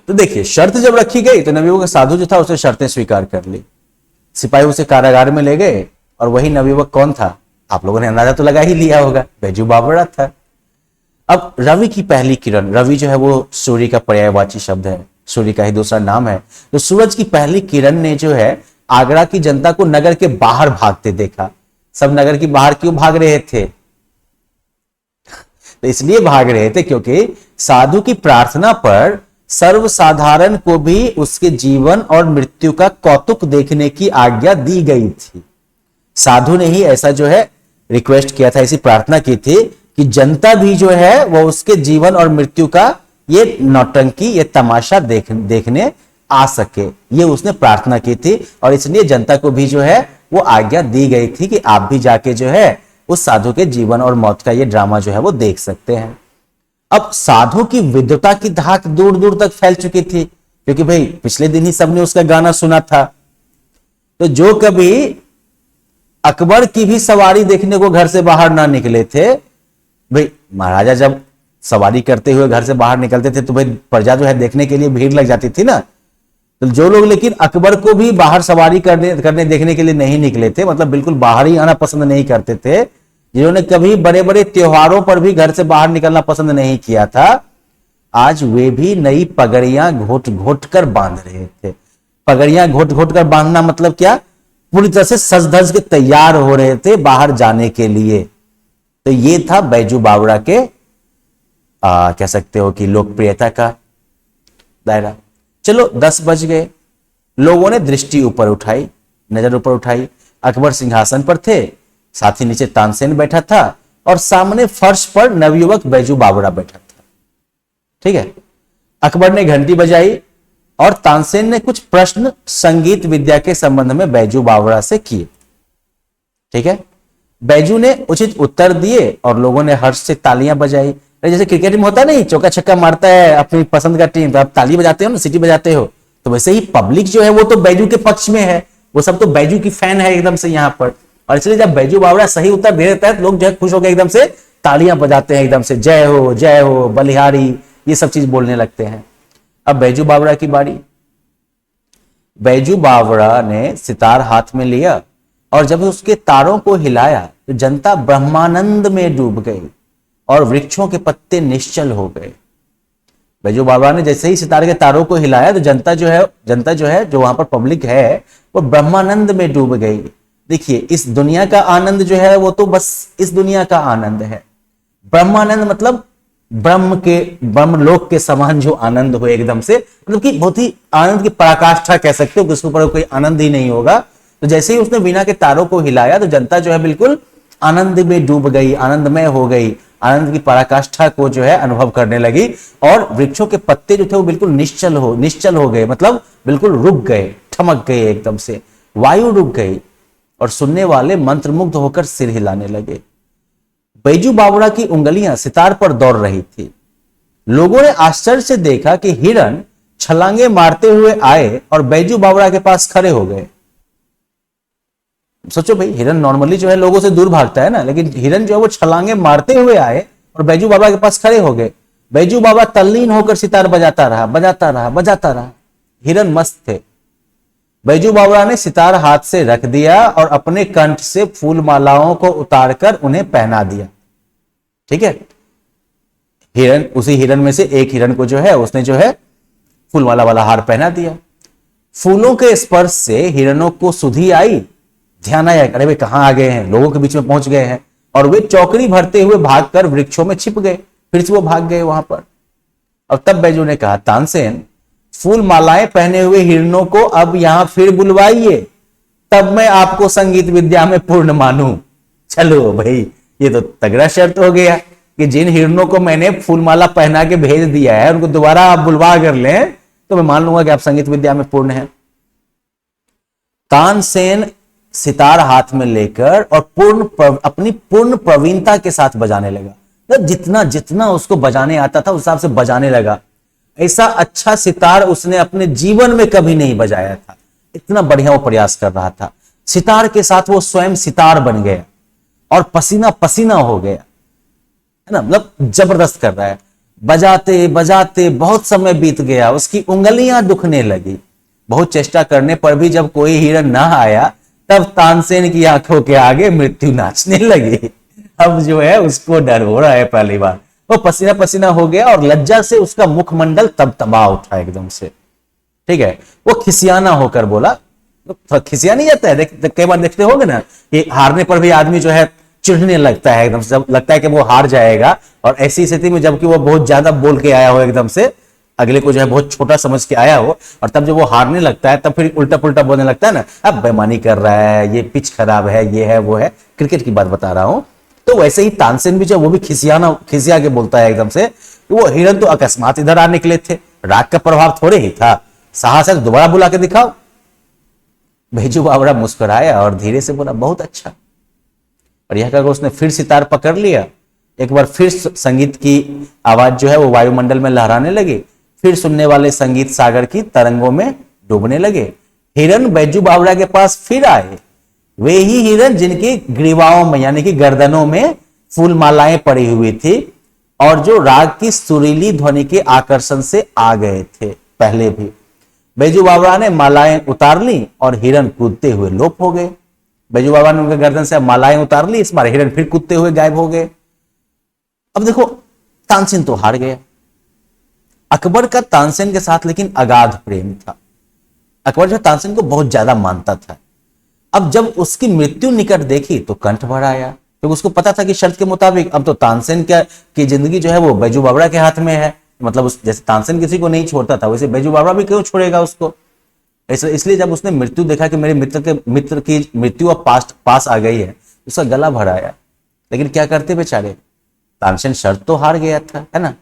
तो देखिए शर्त जब रखी गई तो नवयुवक का साधु जो था उसने शर्तें स्वीकार कर ली। सिपाही उसे कारागार में ले गए और वही नवयुवक कौन था? आप लोगों ने अंदाजा तो लगा ही लिया होगा, बैजू बावरा था। अब रवि की पहली किरण, रवि जो है वो सूर्य का पर्यायवाची शब्द है, सूर्य का ही दूसरा नाम है। तो सूरज की पहली किरण ने जो है आगरा की जनता को नगर के बाहर भागते देखा। सब नगर के बाहर क्यों भाग रहे थे? तो इसलिए भाग रहे थे क्योंकि साधु की प्रार्थना पर सर्वसाधारण को भी उसके जीवन और मृत्यु का कौतुक देखने की आज्ञा दी गई थी। साधु ने ही ऐसा जो है रिक्वेस्ट किया था, ऐसी प्रार्थना की थी कि जनता भी जो है वो उसके जीवन और मृत्यु का ये नौटंकी, ये तमाशा देखने आ सके। ये उसने प्रार्थना की थी और इसलिए जनता को भी जो है वो आज्ञा दी गई थी कि आप भी जाके जो है उस साधु के जीवन और मौत का ये ड्रामा जो है वो देख सकते हैं। अब साधु की विद्वता की धाक दूर दूर तक फैल चुकी थी, क्योंकि भाई पिछले दिन ही सबने उसका गाना सुना था। तो जो कभी अकबर की भी सवारी देखने को घर से बाहर ना निकले थे, भाई महाराजा जब सवारी करते हुए घर से बाहर निकलते थे तो भाई प्रजा जो है देखने के लिए भीड़ लग जाती थी ना। तो जो लोग लेकिन अकबर को भी बाहर सवारी करने देखने के लिए नहीं निकले थे, मतलब बिल्कुल बाहर ही आना पसंद नहीं करते थे, जिन्होंने कभी बड़े बड़े त्योहारों पर भी घर से बाहर निकलना पसंद नहीं किया था, आज वे भी नई पगड़ियां घोट घोट कर बांध रहे थे। पगड़ियां घोट घोट कर बांधना मतलब क्या? पूरी तरह से सज धज के तैयार हो रहे थे बाहर जाने के लिए। तो ये था बैजू बावरा के कह सकते हो कि लोकप्रियता का दायरा। चलो 10 बज गए, लोगों ने दृष्टि ऊपर उठाई, नजर ऊपर उठाई। अकबर सिंहासन पर थे, साथ ही नीचे तानसेन बैठा था और सामने फर्श पर नवयुवक बैजू बावरा बैठा था। ठीक है, अकबर ने घंटी बजाई और तानसेन ने कुछ प्रश्न संगीत विद्या के संबंध में बैजू बावरा से किए। ठीक है, बैजू ने उचित उत्तर दिए और लोगों ने हर्ष से तालियां बजाई। जैसे क्रिकेट में होता नहीं, चौका छक्का मारता है अपनी पसंद का टीम तो आप ताली बजाते हो ना, सीटी बजाते हो, तो वैसे ही पब्लिक जो है वो तो बैजू के पक्ष में है, वो सब तो बैजू की फैन है एकदम से यहाँ पर। और इसलिए जब बैजू बावरा सही उत्तर दे देता है तो लोग जो है खुश होकर एकदम से तालियां बजाते हैं, एकदम से जय हो बलिहारी, ये सब चीज बोलने लगते हैं। अब बैजू बावरा की बारी। बैजू बावरा ने सितार हाथ में लिया और जब उसके तारों को हिलाया तो जनता ब्रह्मानंद में डूब गई और वृक्षों के पत्ते निश्चल हो गए। बैजू बावरा ने जैसे ही सितार के तारों को हिलाया तो जनता जो है जो वहां पर पब्लिक है वो ब्रह्मानंद में डूब गई। देखिए, इस दुनिया का आनंद जो है वो तो बस इस दुनिया का आनंद है। ब्रह्मानंद मतलब ब्रह्मलोक के समान जो आनंद हो एकदम से, मतलब कि बहुत ही आनंद की पराकाष्ठा कह सकते हो, किसके ऊपर कोई आनंद ही नहीं होगा। तो जैसे ही उसने वीणा के तारों को हिलाया तो जनता जो है बिल्कुल आनंद में डूब गई, आनंदमय हो गई, आनंद की पराकाष्ठा को जो है अनुभव करने लगी। और वृक्षों के पत्ते जो थे वो बिल्कुल निश्चल हो गए, मतलब बिल्कुल रुक गए, ठमक गए एकदम से, वायु रुक गई और सुनने वाले मंत्रमुग्ध होकर सिर हिलाने लगे। बैजू बावरा की उंगलियां सितार पर दौड़ रही थी। लोगों ने आश्चर्य से देखा कि हिरण छलांगे मारते हुए आए और बैजू बावरा के पास खड़े हो गए। सोचो भाई, हिरण नॉर्मली जो है लोगों से दूर भागता है ना, लेकिन हिरण जो है वो छलांगे मारते हुए आए और बैजू बाबा के पास खड़े हो गए। बैजू बाबा तल्लीन होकर सितार बजाता रहा। हिरण मस्त थे। बैजू बावरा ने सितार हाथ से रख दिया और अपने कंठ से फूल मालाओं को उतारकर उन्हें पहना दिया। ठीक है, उसी हिरण में से एक हिरण को जो है उसने जो है फूलमाला वाला हार पहना दिया। फूलों के स्पर्श से हिरणों को सुधि आई, ध्यान आया, अरे वे कहां आ गए हैं, लोगों के बीच में पहुंच गए हैं, और वे चौकड़ी भरते हुए भागकर वृक्षों में छिप गए। फिर से वो भाग गए वहां पर। अब तब बैजू ने कहा, तानसेन, फूल मालाएं पहने हुए हिरणों को अब यहां फिर बुलवाइए, तब मैं आपको संगीत विद्या में पूर्ण मानूं। चलो भाई, ये तो तगड़ा शर्त हो गया कि जिन हिरणों को मैंने फूलमाला पहना के भेज दिया है उनको दोबारा आप बुलवा कर लें तो मैं मान लूंगा कि आप संगीत विद्या में पूर्ण हैं। तानसेन सितार हाथ में लेकर और अपनी पूर्ण प्रवीणता के साथ बजाने लगा। तो जितना जितना उसको बजाने आता था उस हिसाब से बजाने लगा। ऐसा अच्छा सितार उसने अपने जीवन में कभी नहीं बजाया था, इतना बढ़िया वो प्रयास कर रहा था। सितार के साथ वो स्वयं सितार बन गया और पसीना पसीना हो गया, है ना, मतलब जबरदस्त कर रहा है। बजाते बजाते बहुत समय बीत गया, उसकी उंगलियां दुखने लगी। बहुत चेष्टा करने पर भी जब कोई हिरण ना आया, तब तानसेन की आंखों के आगे मृत्यु नाचने लगी। अब जो है उसको डर हो रहा है, पहली बार वो पसीना पसीना हो गया और लज्जा से उसका मुखमंडल तबतबा उठा एकदम से। ठीक है, वो खिसियाना होकर बोला, तो खिसिया नहीं जाता है, कई बार देखते होंगे ना कि हारने पर भी आदमी जो है चिढ़ने लगता है एकदम से, जब लगता है कि वो हार जाएगा। और ऐसी स्थिति में जबकि वो बहुत ज्यादा बोल के आया हो, एकदम से अगले को जो है बहुत छोटा समझ के आया हो, और तब जब वो हारने लगता है तब फिर उल्टा पुल्टा बोलने लगता है ना, अब बेईमानी कर रहा है, ये पिच खराब है, ये है वो है। क्रिकेट की बात बता रहा हूं। तो वैसे ही तानसेन भी जो वो भी खिसिया के बोलता है एकदम से। वो हिरन तो अकस्मात इधर आ निकले थे, राग का प्रभाव थोड़े ही था, साहस है तो दोबारा बुला के दिखाओ। बैजू बावरा मुस्कुराया और धीरे से बोला, बहुत अच्छा। और यह कहकर उसने फिर सितार पकड़ लिया। एक बार फिर संगीत की आवाज जो है वो वायुमंडल में लहराने लगी। फिर सुनने वाले संगीत सागर की तरंगों में डूबने लगे। हिरन बैजू बावरा के पास फिर आए, वे ही हिरन जिनकी ग्रीवाओं में यानी कि गर्दनों में फूल मालाएं पड़ी हुई थी और जो राग की सुरीली ध्वनि के आकर्षण से आ गए थे पहले भी। बैजू बावरा ने मालाएं उतार ली और हिरन कूदते हुए लोप हो गए। बैजू बाबा ने उनके गर्दन से मालाएं उतार ली, इस बार हिरन फिर कूदते हुए गायब हो गए। अब देखो, तानसेन तो हार गया। अकबर का तानसेन के साथ लेकिन अगाध प्रेम था। अकबर जो तानसेन को बहुत ज्यादा मानता था। अब जब उसकी मृत्यु निकट देखी तो कंठ भर आया, तो उसको पता था कि शर्त के मुताबिक अब तो तानसेन की जिंदगी जो है वो बैजू बावरा के हाथ में है। मतलब जैसे तानसेन किसी को नहीं छोड़ता था, वैसे बैजू बावरा भी क्यों छोड़ेगा उसको। इसलिए जब उसने मृत्यु देखा कि मेरे मित्र की मृत्यु अब पास आ गई है, उसका गला भर आया। लेकिन क्या करते बेचारे, तानसेन शर्त तो हार गया था, है ना।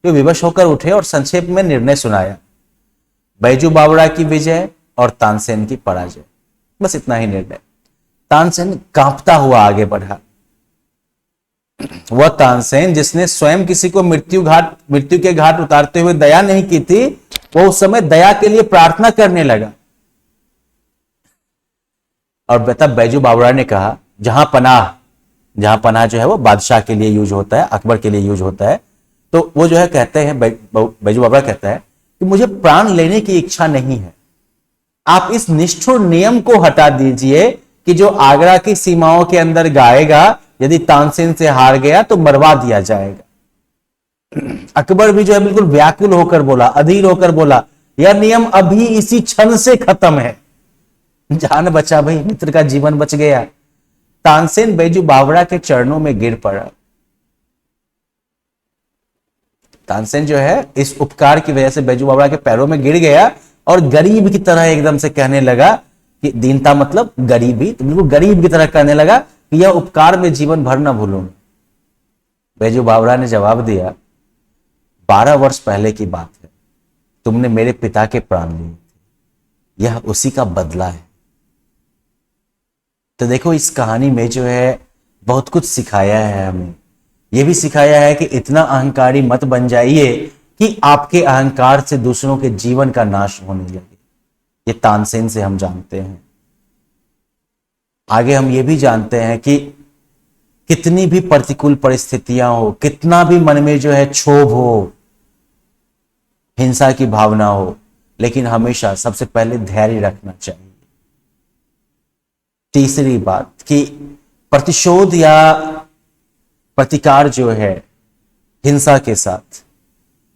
तो विवश होकर उठे और संक्षेप में निर्णय सुनाया, बैजू बावरा की विजय और तानसेन की पराजय, बस इतना ही निर्णय। तानसेन कांपता हुआ आगे बढ़ा। वह तानसेन जिसने स्वयं किसी को मृत्यु के घाट उतारते हुए दया नहीं की थी, वो उस समय दया के लिए प्रार्थना करने लगा। और तब बैजू बावरा ने कहा, जहां पनाह जो है वो बादशाह के लिए यूज होता है, अकबर के लिए यूज होता है। तो वो जो है कहते हैं, बैजू बावरा कहता है कि मुझे प्राण लेने की इच्छा नहीं है, आप इस निष्ठुर नियम को हटा दीजिए कि जो आगरा की सीमाओं के अंदर गाएगा, यदि तानसेन से हार गया तो मरवा दिया जाएगा। अकबर भी जो है बिल्कुल व्याकुल होकर बोला, अधीर होकर बोला, यह नियम अभी इसी क्षण से खत्म है। जान बचा भाई, मित्र का जीवन बच गया। तानसेन बैजू बावरा के चरणों में गिर पड़ा। तानसेन जो है इस उपकार की वजह से बैजू बावरा के पैरों में गिर गया और गरीब की तरह एकदम से कहने लगा कि दीनता मतलब गरीबी, तो बिल्कुल गरीब की तरह कहने लगा कि यह उपकार में जीवन भर ना भूलूंगा। बैजू बावरा ने जवाब दिया, 12 वर्ष पहले की बात है, तुमने मेरे पिता के प्राण लिए थे, यह उसी का बदला है। तो देखो, इस कहानी में जो है बहुत कुछ सिखाया है हमें। यह भी सिखाया है कि इतना अहंकारी मत बन जाइए कि आपके अहंकार से दूसरों के जीवन का नाश होने लगे। ये तानसेन से हम जानते हैं। आगे हम ये भी जानते हैं कि कितनी भी प्रतिकूल परिस्थितियां हो, कितना भी मन में जो है क्षोभ हो, हिंसा की भावना हो, लेकिन हमेशा सबसे पहले धैर्य रखना चाहिए। तीसरी बात कि प्रतिशोध या प्रतिकार जो है हिंसा के साथ,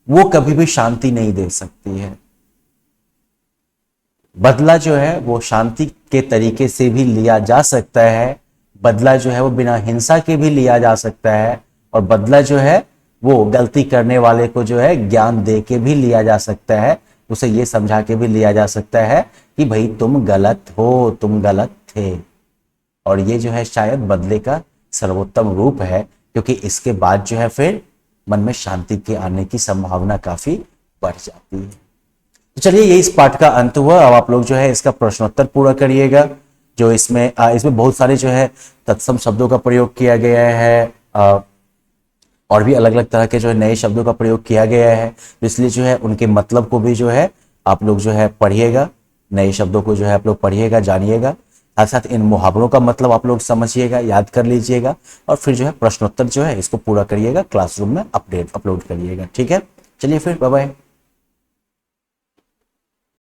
वो कभी भी शांति नहीं दे सकती है। बदला जो है वो शांति के तरीके से भी लिया जा सकता है, बदला जो है वो बिना हिंसा के भी लिया जा सकता है, और बदला जो है वो गलती करने वाले को जो है ज्ञान दे के भी लिया जा सकता है, उसे ये समझा के भी लिया जा सकता है कि भाई तुम गलत हो, तुम गलत थे। और ये जो है शायद बदले का सर्वोत्तम रूप है, क्योंकि इसके बाद जो है फिर मन में शांति के आने की संभावना काफी बढ़ जाती है। तो चलिए, ये इस पाठ का अंत हुआ। अब आप लोग जो है इसका प्रश्नोत्तर पूरा करिएगा। जो इसमें बहुत सारे जो है तत्सम शब्दों का प्रयोग किया गया है, और भी अलग अलग तरह के जो है नए शब्दों का प्रयोग किया गया है। तो इसलिए जो है उनके मतलब को भी जो है आप लोग जो है पढ़िएगा, नए शब्दों को जो है आप लोग पढ़िएगा, जानिएगा। साथ साथ इन मुहावरों का मतलब आप लोग समझिएगा, याद कर लीजिएगा, और फिर जो है प्रश्नोत्तर जो है इसको पूरा करिएगा, क्लासरूम में अपलोड करिएगा। ठीक है, चलिए फिर बाय बाय।